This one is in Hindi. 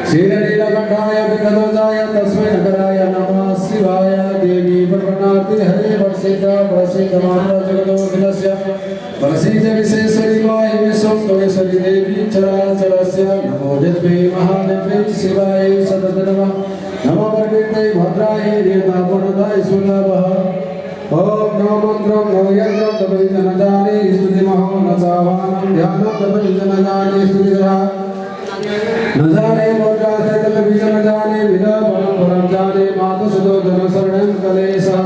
श्रीनीलकंठाय विकलोजाय तस्मै नगराय नमः शिवाय देवी प्रपन्नाति हरे वर्षिता वर्षितमात्रा जगदोऽखिलस्य वर्षित विशेषरि वाहि विश्वम्भरेश्वरि देवी चराचरस्य नमो दिव्यै महादिव्यै शिवाय सतत नमः नमो वर्गित्यै भद्रायै देवतापूर्णदाय सुलभः ओम नमो मंत्रम नमो यंत्रम तपविजनजाने स्तुतिमहो न चावानं ध्यानं तपविजनजाने स्तुतिकरा न जाने मोटा से तपविजनजाने विदा परम परम जाने मातु सुदो धन शरणं कलेश